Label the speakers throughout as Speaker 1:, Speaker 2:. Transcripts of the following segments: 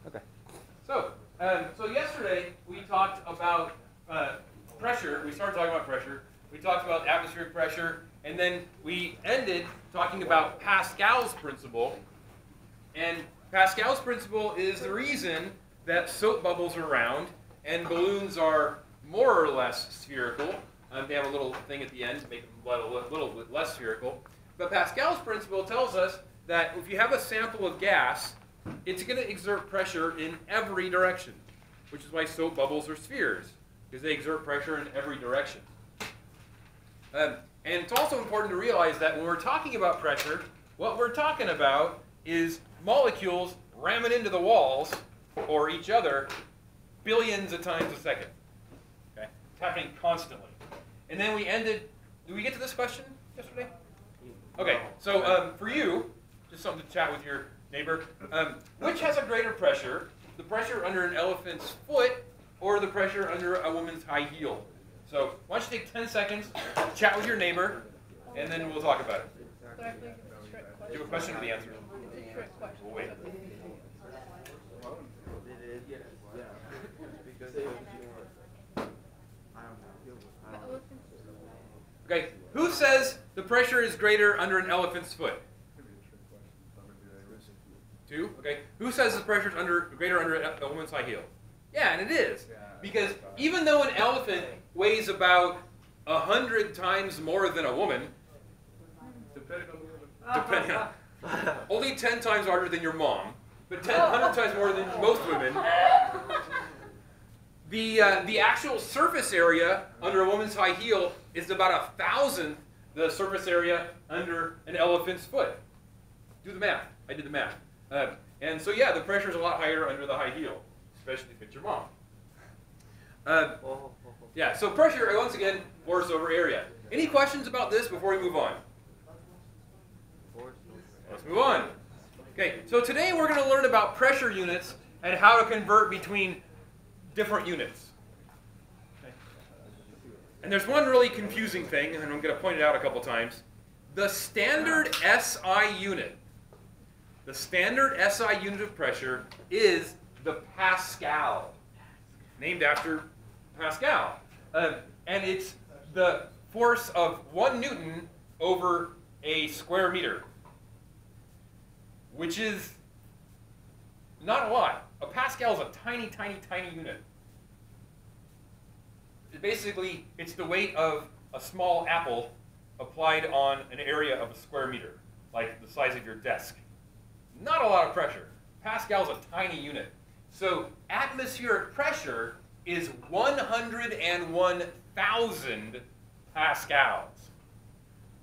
Speaker 1: Okay. So yesterday we talked about pressure. We started talking about pressure. We talked about atmospheric pressure, and then we ended talking about Pascal's principle. And Pascal's principle is the reason that soap bubbles are round and balloons are more or less spherical. They have a little thing at the end to make them a little bit less spherical. But Pascal's principle tells us that if you have a sample of gas, it's going to exert pressure in every direction, which is why soap bubbles are spheres, because they exert pressure in every direction. And it's also important to realize that when we're talking about pressure, what we're talking about is molecules ramming into the walls or each other billions of times a second. Okay? It's happening constantly. And then we ended, did we get to this question yesterday? Okay, so for you, just something to chat with your neighbor, which has a greater pressure, the pressure under an elephant's foot or the pressure under a woman's high heel? So why don't you take 10 seconds, chat with your neighbor, and then we'll talk about it.
Speaker 2: So I think it's a trick question.
Speaker 1: Do you have a question or the answer?
Speaker 2: It's a trick question.
Speaker 1: We'll wait. Okay, who says the pressure is greater under an elephant's foot? 2? Okay. Who says the pressure is greater under a woman's high heel? Yeah, and it is. Because even though an elephant weighs about 100 times more than a woman, depending on, only 10 times larger than your mom, but 100 times more than most women, the actual surface area under a woman's high heel is about 1,000th the surface area under an elephant's foot. Do the math. I did the math. And so yeah, the pressure is a lot higher under the high heel, especially if it's your mom. Yeah, so pressure, once again, force over area. Any questions about this before we move on? Let's move on. Okay, so today we're going to learn about pressure units and how to convert between different units. Okay. And there's one really confusing thing, and I'm going to point it out a couple times. The standard SI unit. The standard SI unit of pressure is the Pascal, named after Pascal. And it's the force of 1 Newton over a square meter, which is not a lot. A Pascal is a tiny, tiny, tiny unit. Basically, it's the weight of a small apple applied on an area of a square meter, like the size of your desk. Not a lot of pressure. Pascal is a tiny unit. So atmospheric pressure is 101,000 pascals,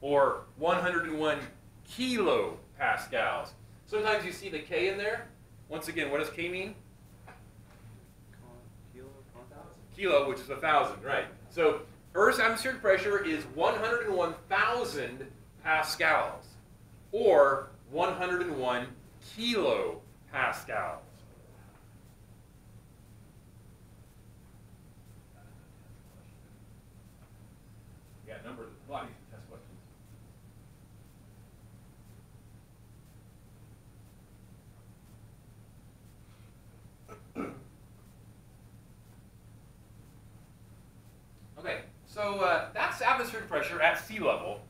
Speaker 1: or 101 kilopascals. Sometimes you see the K in there. Once again, what does K mean? Kilo, which is 1,000, right? So Earth's atmospheric pressure is 101,000 pascals, or 101 kilopascals. Yeah, a lot of these test questions. Okay, so that's atmospheric pressure at sea level.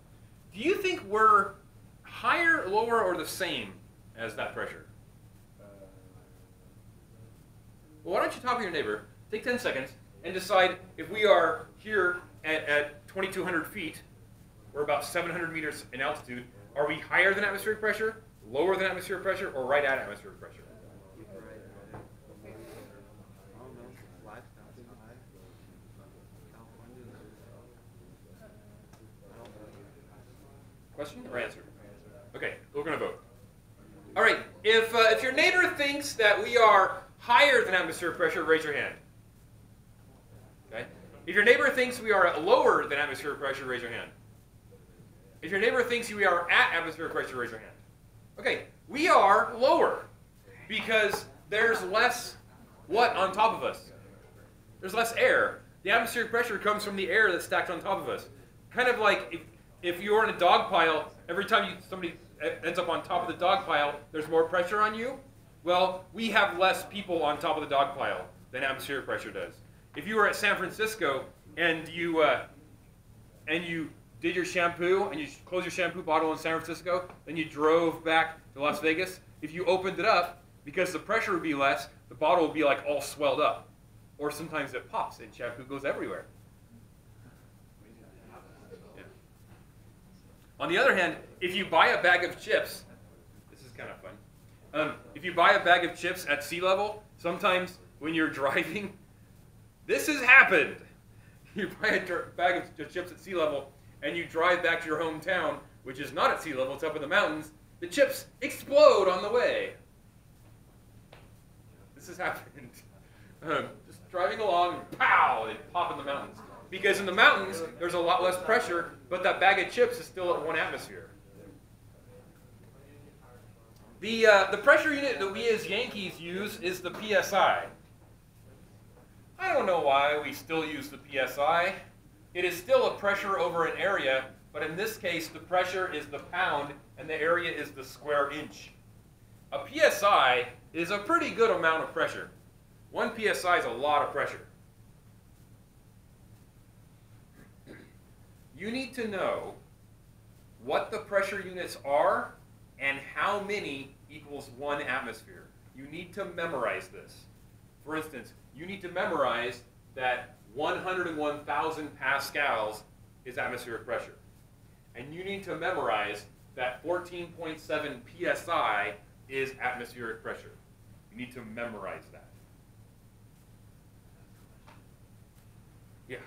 Speaker 1: Do you think we're higher, lower, or the same as that pressure? Well, why don't you talk with your neighbor, take 10 seconds, and decide if we are here at 2,200 feet, we're about 700 meters in altitude. Are we higher than atmospheric pressure, lower than atmospheric pressure, or right at atmospheric pressure? Question or answer? Okay, we're going to vote. All right, if your neighbor thinks that we are higher than atmospheric pressure, raise your hand. Okay. If your neighbor thinks we are lower than atmospheric pressure, raise your hand. If your neighbor thinks we are at atmospheric pressure, raise your hand. Okay, we are lower because there's less what on top of us? There's less air. The atmospheric pressure comes from the air that's stacked on top of us. Kind of like if you're in a dog pile, every time somebody ends up on top of the dog pile, there's more pressure on you. Well, we have less people on top of the dog pile than atmospheric pressure does. If you were at San Francisco and you did your shampoo and you closed your shampoo bottle in San Francisco, then you drove back to Las Vegas, if you opened it up, because the pressure would be less, the bottle would be like all swelled up. Or sometimes it pops and shampoo goes everywhere. Yeah. On the other hand, if you buy a bag of chips, this is kind of fun. If you buy a bag of chips at sea level, sometimes when you're driving, this has happened. You buy a bag of chips at sea level, and you drive back to your hometown, which is not at sea level, it's up in the mountains, the chips explode on the way. This has happened. Just driving along, pow, they pop in the mountains. Because in the mountains, there's a lot less pressure, but that bag of chips is still at 1 atmosphere. The pressure unit that we as Yankees use is the PSI. I don't know why we still use the PSI. It is still a pressure over an area, but in this case, the pressure is the pound and the area is the square inch. A PSI is a pretty good amount of pressure. 1 PSI is a lot of pressure. You need to know what the pressure units are and how many equals 1 atmosphere. You need to memorize this. For instance, you need to memorize that 101,000 pascals is atmospheric pressure. And you need to memorize that 14.7 psi is atmospheric pressure. You need to memorize that. Yeah.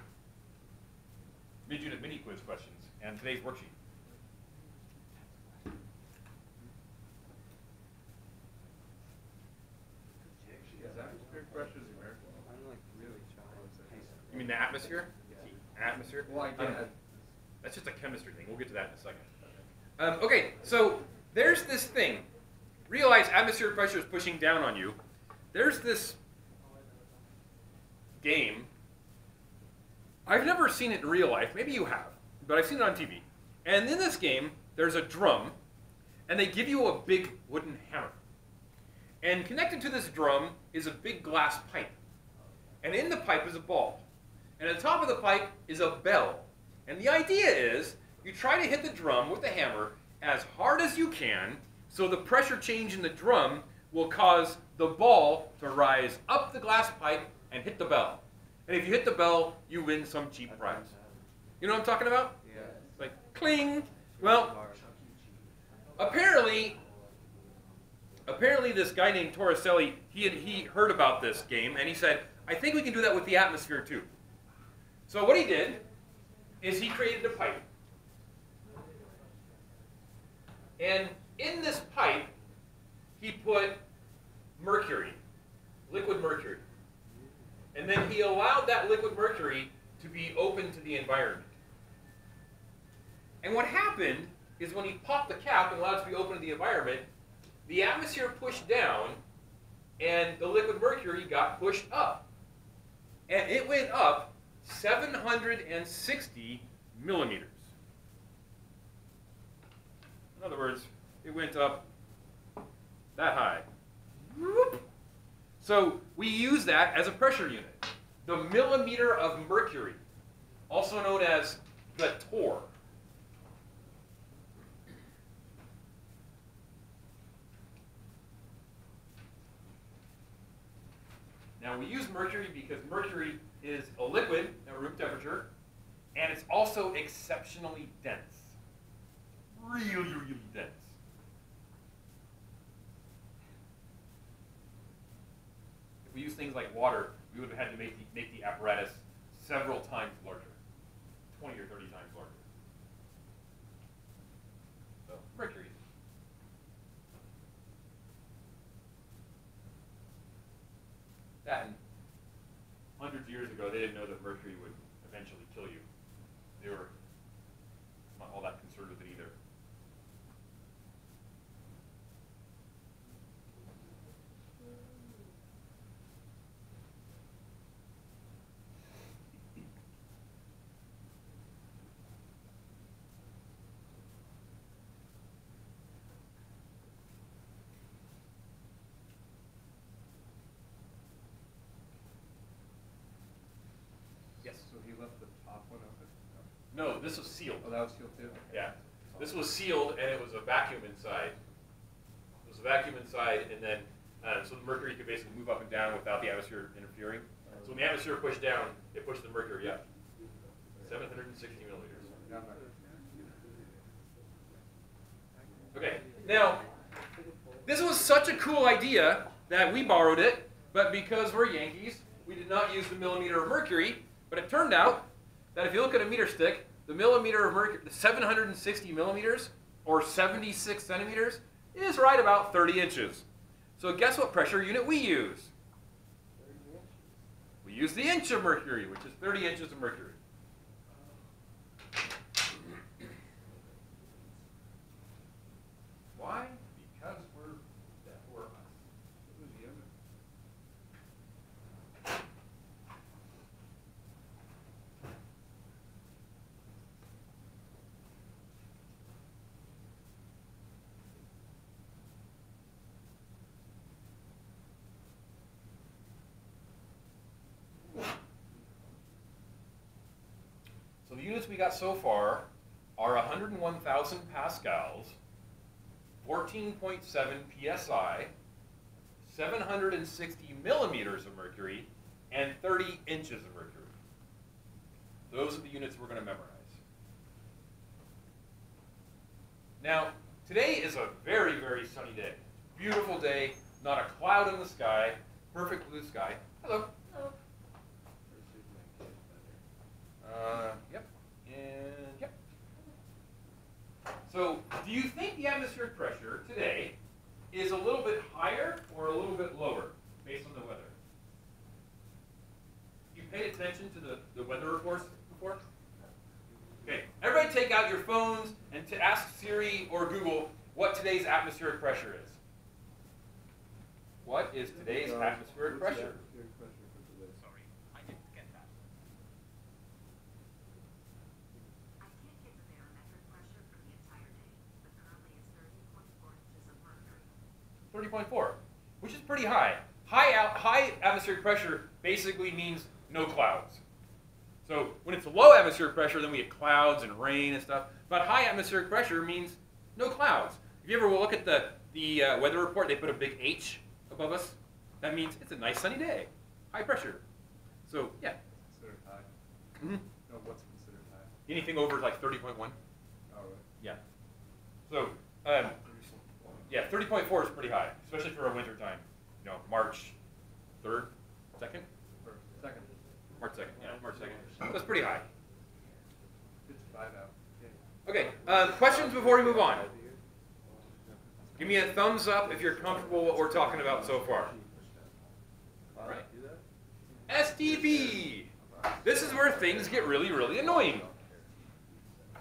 Speaker 1: Mid-unit mini-quiz questions and today's worksheet.
Speaker 3: Is atmospheric pressure numerical?
Speaker 4: I'm like really shy.
Speaker 1: You mean the atmosphere?
Speaker 4: Yeah.
Speaker 1: Atmosphere?
Speaker 3: Well, I get
Speaker 1: That's just a chemistry thing. We'll get to that in a second. Okay, so there's this thing. Realize atmospheric pressure is pushing down on you. There's this game. I've never seen it in real life. Maybe you have, but I've seen it on TV. And in this game, there's a drum, and they give you a big wooden hammer. And connected to this drum is a big glass pipe. And in the pipe is a ball. And at the top of the pipe is a bell. And the idea is you try to hit the drum with the hammer as hard as you can so the pressure change in the drum will cause the ball to rise up the glass pipe and hit the bell. And if you hit the bell, you win some cheap prize. You know what I'm talking about?
Speaker 4: Yeah.
Speaker 1: Like, cling. Well, apparently this guy named Torricelli, he heard about this game, and he said, I think we can do that with the atmosphere too. So what he did is he created a pipe. And in this pipe, he put mercury, liquid mercury. And then he allowed that liquid mercury to be open to the environment. And what happened is when he popped the cap and allowed it to be open to the environment, the atmosphere pushed down and the liquid mercury got pushed up. And it went up 760 millimeters. In other words, it went up that high. So we use that as a pressure unit. The millimeter of mercury, also known as the torr. Now we use mercury because mercury is a liquid at room temperature, and it's also exceptionally dense. Really, really dense. If we use things like water, we would have had to make the apparatus several times larger, 20 or 30 times larger. So, mercury. That, and hundreds of years ago, they didn't know that mercury would eventually kill you. They were not all that concerned with it either. No, this was sealed.
Speaker 3: Oh, that was sealed too?
Speaker 1: Yeah. This was sealed, and it was a vacuum inside. It was a vacuum inside, and then so the mercury could basically move up and down without the atmosphere interfering. So when the atmosphere pushed down, it pushed the mercury up. 760 millimeters.
Speaker 3: Yeah, I'm not-
Speaker 1: Okay, now, this was such a cool idea that we borrowed it, but because we're Yankees, we did not use the millimeter of mercury, but it turned out that if you look at a meter stick, the millimeter of mercury, the 760 millimeters, or 76 centimeters, is right about 30 inches. So guess what pressure unit we use? We use the inch of mercury, which is 30 inches of mercury. Why? Because we're us.
Speaker 3: Who's the other?
Speaker 1: So the units we got so far are 101,000 pascals, 14.7 psi, 760 millimeters of mercury, and 30 inches of mercury. Those are the units we're going to memorize. Now, today is a very, very sunny day. Beautiful day, not a cloud in the sky, perfect blue sky. Hello.
Speaker 2: Oh,
Speaker 1: Yep, and yep. So, do you think the atmospheric pressure today is a little bit higher or a little bit lower based on the weather? You paid attention to the weather reports before? Okay, everybody take out your phones and to ask Siri or Google what today's atmospheric pressure is. What is today's atmospheric
Speaker 3: What's the
Speaker 1: pressure?
Speaker 3: atmospheric pressure for today?
Speaker 1: Sorry, I didn't get that.
Speaker 5: I can't get the barometric pressure for the entire day, but currently it's 30.4 inches of mercury.
Speaker 1: 30.4, which is pretty high. High atmospheric pressure basically means no clouds. So when it's low atmospheric pressure, then we get clouds and rain and stuff. But high atmospheric pressure means no clouds. If you ever look at the weather report, they put a big H above us. That means it's a nice sunny day, high pressure. So yeah,
Speaker 3: Considered high?
Speaker 1: mm-hmm.
Speaker 3: No, what's considered high?
Speaker 1: Anything over like 30.1.
Speaker 3: Oh, right.
Speaker 1: Yeah. So yeah, 30.4 is pretty high, especially for a winter time. You know, March 3rd, 2nd.
Speaker 3: Or second.
Speaker 1: March 2nd, yeah, March 2nd. That's pretty high.
Speaker 3: It's 5 out.
Speaker 1: Okay, questions before we move on? Give me a thumbs up if you're comfortable with what we're talking about so far. All right. STP. This is where things get really, really annoying.
Speaker 3: I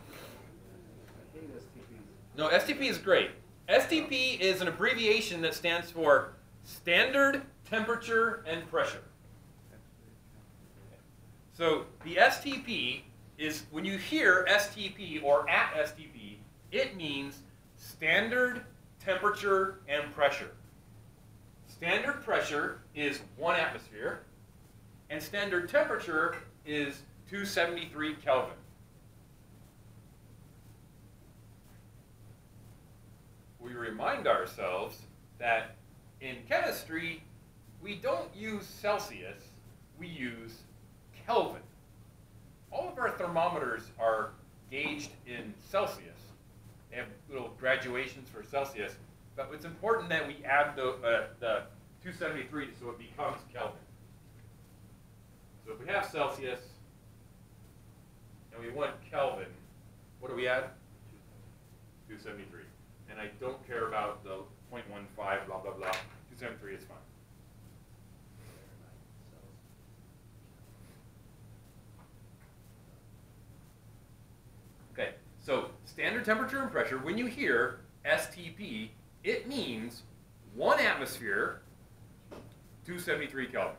Speaker 3: hate STPs.
Speaker 1: No, STP is great. STP is an abbreviation that stands for Standard Temperature and Pressure. So the STP is, when you hear STP or at STP, it means Standard Temperature and Pressure. Standard pressure is 1 atmosphere, and standard temperature is 273 Kelvin. We remind ourselves that in chemistry, we don't use Celsius, we use Kelvin. All of our thermometers are gauged in Celsius. They have little graduations for Celsius, but it's important that we add the 273 so it becomes Kelvin. So if we have Celsius and we want Kelvin, what do we add? 273. And I don't care about the 0.15, blah, blah, blah. 273 is fine. Okay, so standard temperature and pressure, when you hear STP, it means 1 atmosphere, 273 Kelvin.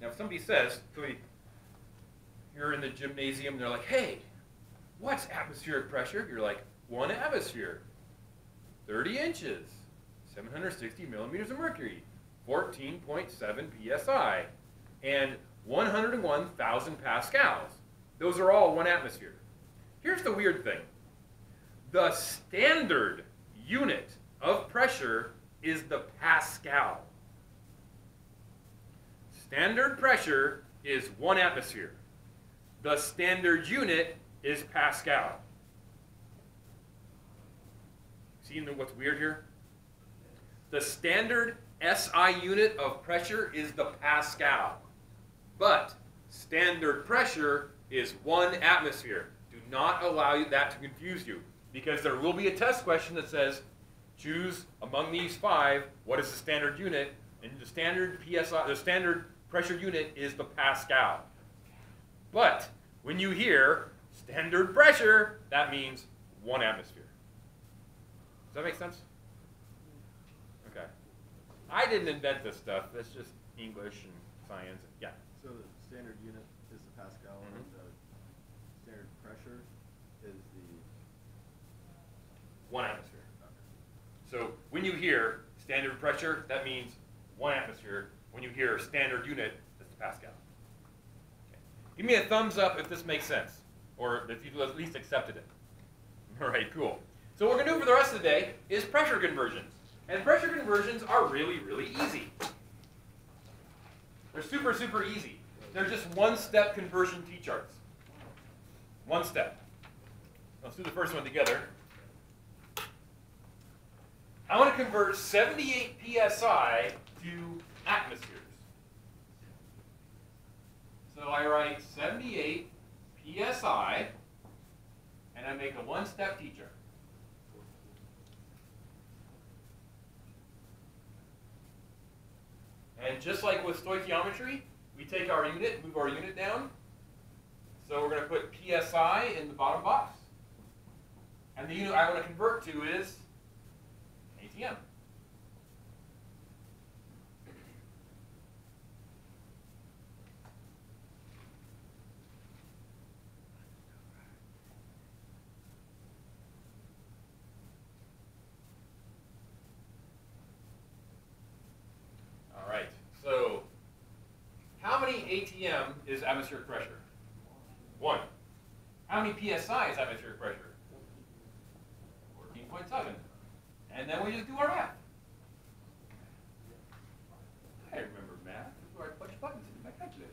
Speaker 1: Now, if somebody says, you're in the gymnasium, they're like, hey, what's atmospheric pressure? You're like, 1 atmosphere, 30 inches, 760 millimeters of mercury, 14.7 psi, and 101,000 pascals. Those are all 1 atmosphere. Here's the weird thing. The standard unit of pressure is the pascal. Standard pressure is 1 atmosphere. The standard unit is pascal. See what's weird here? The standard SI unit of pressure is the pascal. But standard pressure is 1 atmosphere. Do not allow that to confuse you, because there will be a test question that says, choose among these 5, what is the standard unit? And the standard PSI, the standard pressure unit is the pascal. But when you hear standard pressure, that means 1 atmosphere. Does that make sense? Okay. I didn't invent this stuff. That's just English and science. Yeah.
Speaker 3: So the standard unit is the pascal, and the standard pressure is the
Speaker 1: 1 atmosphere. So when you hear standard pressure, that means 1 atmosphere. When you hear standard unit, that's the pascal. Okay. Give me a thumbs up if this makes sense, or if you at least accepted it. All right, cool. So what we're going to do for the rest of the day is pressure conversions. And pressure conversions are really, really easy. They're super, super easy. They're just 1-step conversion T-charts. 1 step. Let's do the first one together. I want to convert 78 psi to atmospheres. So I write 78 psi, and I make a 1-step T-chart. And just like with stoichiometry, we take our unit, move our unit down. So we're going to put psi in the bottom box. And the unit I want to convert to is ATM. All right. So how many ATM is atmospheric pressure? 1. How many psi is atmospheric pressure? 14.7. And then we just do our math. I remember math. That's where I punch buttons in my calculator.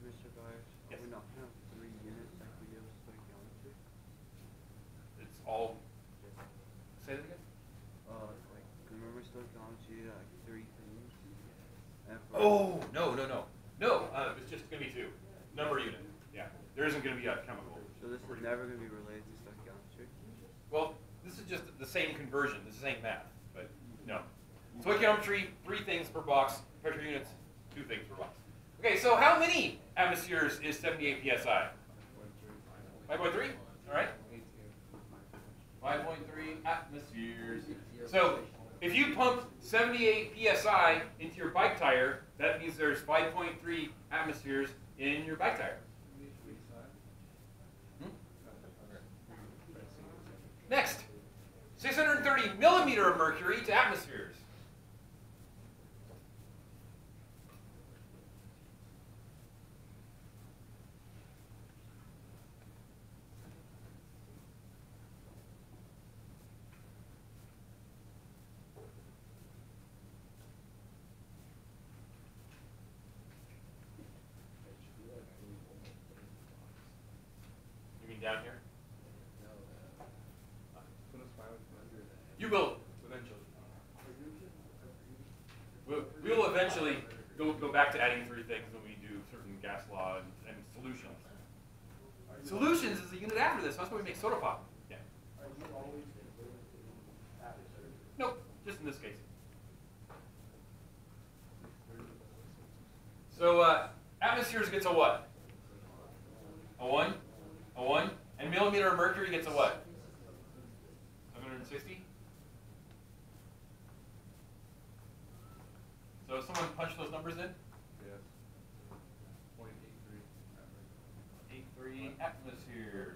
Speaker 4: Mr. Byers,
Speaker 1: Yes.
Speaker 4: are we not going to have 3 units like we do with stoichiometry?
Speaker 1: It's all. Say that again?
Speaker 4: Like, remember stoichiometry, like 3 things? And for
Speaker 1: Oh, no. It's just going to be 2. Number unit. Yeah. There isn't going to be a chemical.
Speaker 4: So this is never going to be related to stoichiometry?
Speaker 1: Well, this is just the same conversion. This is the same math. But no. Stoichiometry, 3 things per box. Pressure units, 2 things per box. Okay, so how many atmospheres is 78 psi? 5.3? All right. 5.3 atmospheres. So if you pump 78 psi into your bike tire, that means there's 5.3 atmospheres in your bike tire. Next, 630 millimeter of mercury to atmospheres. You mean down here? You will eventually. We will eventually go back to adding 3 things when we do certain gas law and solutions. Solutions is the unit after this. That's why we make soda pop. Yeah. Nope, just in this case. So atmospheres gets a what? A 1? A 1? And millimeter of mercury gets a what? 7 760. So someone punch those numbers in.
Speaker 3: Yes. 0.83.
Speaker 1: 83 atmosphere.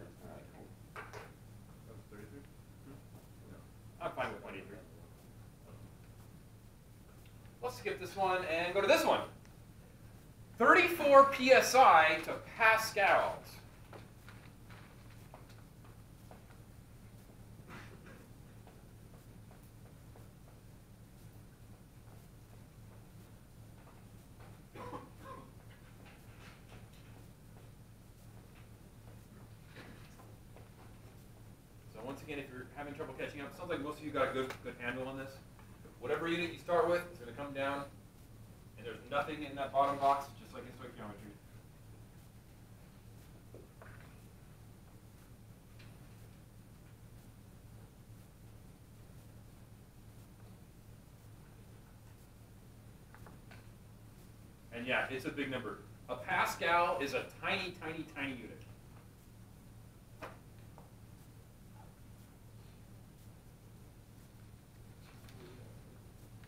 Speaker 3: That's 33? No.
Speaker 1: I'm fine with 0.83. Let's skip this one and go to this one. 34 psi to pascals. So once again, if you're having trouble catching up, it sounds like most of you got a good handle on this. Whatever unit you start with, it's going to come down, and there's nothing in that bottom box, just like in stoichiometry. And yeah, it's a big number. A pascal is a tiny, tiny, tiny unit.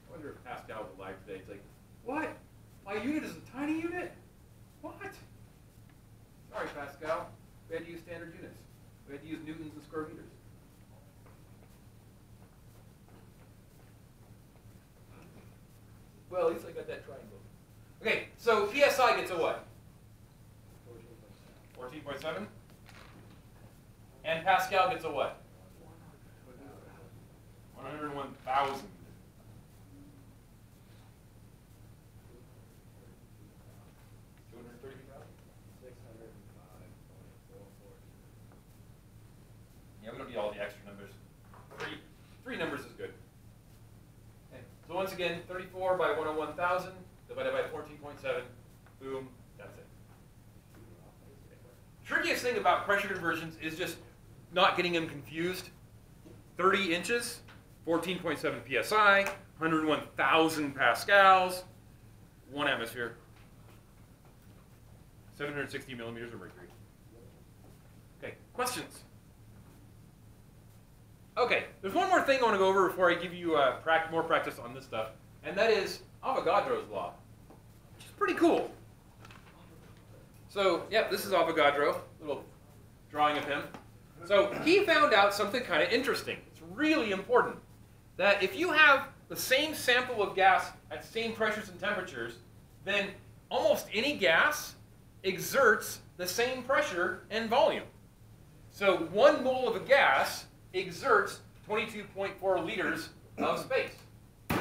Speaker 1: I wonder if Pascal was alive today. It's like, what? My unit is a tiny unit? What? Sorry, Pascal. We had to use standard units. We had to use newtons and square meters. Well, at least I got that triangle. Okay, so PSI gets a what? 14.7. And Pascal gets a what? 101,000. Yeah, we don't need all the extra numbers. Three numbers is good. Okay. So once again, 34 by 101,000 divided by 14.7. Boom, that's it. Trickiest thing about pressure conversions is just not getting them confused. 30 inches, 14.7 psi, 101,000 pascals, 1 atmosphere, 760 millimeters of mercury. Okay, questions? Okay, there's one more thing I want to go over before I give you more practice on this stuff, and that is Avogadro's law, which is pretty cool. So, yeah, this is Avogadro, little drawing of him. So he found out something kind of interesting. It's really important that if you have the same sample of gas at same pressures and temperatures, then almost any gas exerts the same pressure and volume. So 1 mole of a gas exerts 22.4 liters of space. This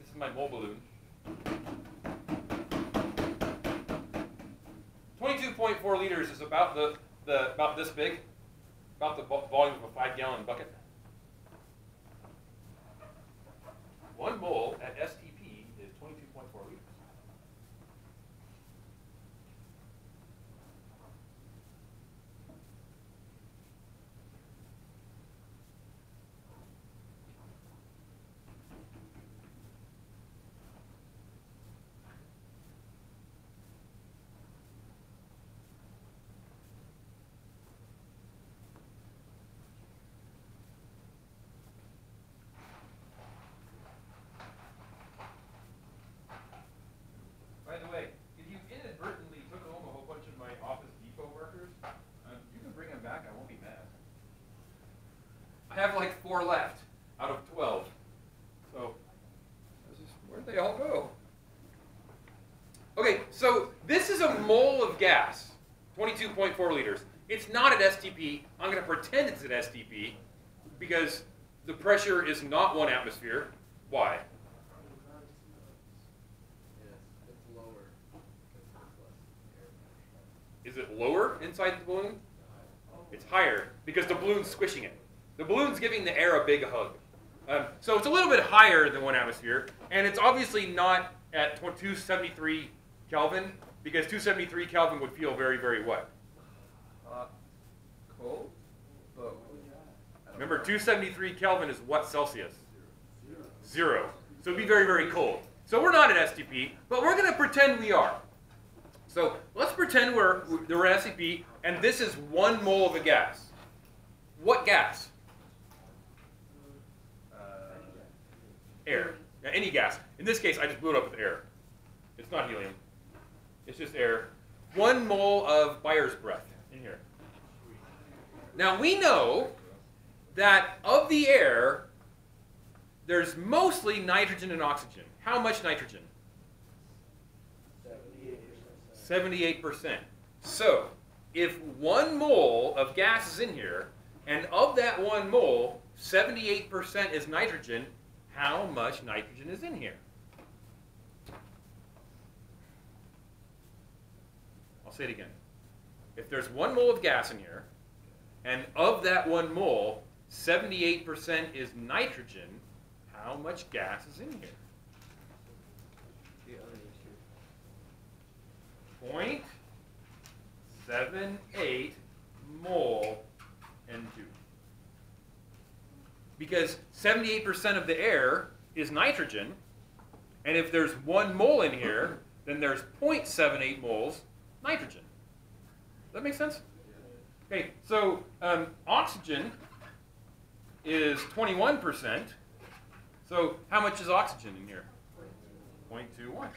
Speaker 1: is my mole balloon. 22.4 liters is about about this big, about the volume of a 5-gallon bucket. 1 mole at STP is 22.4 liters. By the way, if you inadvertently took home a whole bunch of my Office Depot markers, you can bring them back. I won't be mad. I have like 4 left out of 12. So, where'd they all go? Okay, so this is a mole of gas, 22.4 liters. It's not at STP. I'm going to pretend it's at STP because the pressure is not 1 atmosphere. Why? Is it lower inside the balloon? It's higher because the balloon's squishing it. The balloon's giving the air a big hug. So it's a little bit higher than 1 atmosphere, and it's obviously not at 273 Kelvin because 273 Kelvin would feel very, very what?
Speaker 3: Cold?
Speaker 1: Remember, 273 Kelvin is what Celsius? 0. So it'd be very, very cold. So we're not at STP, but we're going to pretend we are. So let's pretend we're at STP, and this is 1 mole of a gas. What gas?
Speaker 3: Uh,
Speaker 1: Air. Yeah, any gas. In this case, I just blew it up with air. It's not helium. It's just air. 1 mole of Bayer's breath in here. Now we know that of the air, there's mostly nitrogen and oxygen. How much nitrogen? 78%. So, if 1 mole of gas is in here, and of that 1 mole, 78% is nitrogen, how much nitrogen is in here? I'll say it again. If there's 1 mole of gas in here, and of that 1 mole, 78% is nitrogen, how much gas is in here? 0.78 mole N2. Because 78% of the air is nitrogen, and if there's 1 mole in here, then there's 0.78 moles nitrogen. Does that make sense? Okay, so oxygen is 21%. So how much is oxygen in here? 0.21.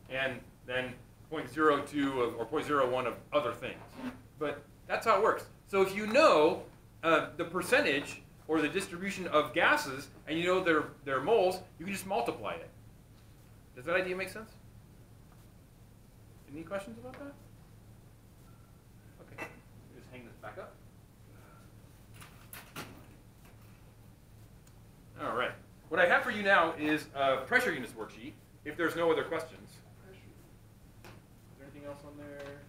Speaker 1: And then 0.02 or 0.01 of other things. But that's how it works. So if you know the percentage or the distribution of gases, and you know their moles, you can just multiply it. Does that idea make sense? Any questions about that? Okay, just hang this back up. All right. What I have for you now is a pressure units worksheet, if there's no other questions. Is there anything else on there?